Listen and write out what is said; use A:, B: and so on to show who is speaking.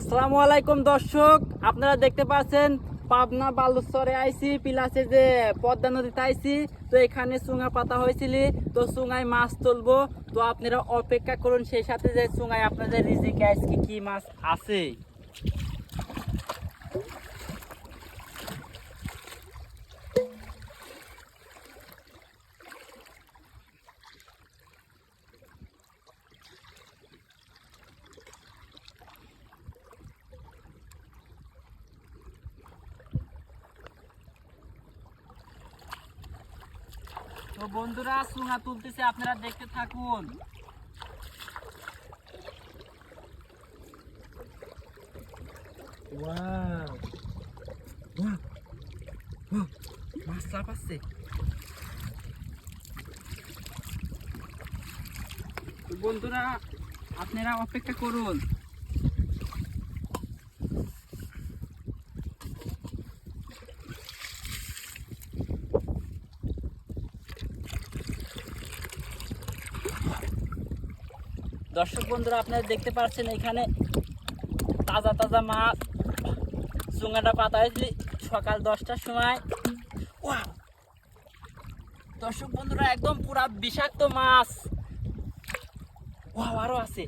A: আসসালামু আলাইকুম দর্শক, আপনারা দেখতে পাচ্ছেন পাবনা বালুচরে আইছি প্লাসে যে পদ্মা নদীতে আইছি। তো এখানে চুঙা পাতা হয়েছিল, তো চুঙায় মাছ তুলবো। তো আপনারা অপেক্ষা করুন, সেই সাথে যে চুঙায় আপনাদের রিজিকে আজকে কি মাছ আছে। তো বন্ধুরা চুঙা তুলতেছে, আপনারা দেখতে থাকুন। মাছ চাপাচ্ছে। বন্ধুরা আপনারা অপেক্ষা করুন। দর্শক বন্ধুরা আপনারা দেখতে পাচ্ছেন এখানে তাজা তাজা মাছ। চুঙাটা পাতা হয়েছিল সকাল 10টার সময়। দর্শক বন্ধুরা একদম পুরা বিষাক্ত মাছ। আরো আছে।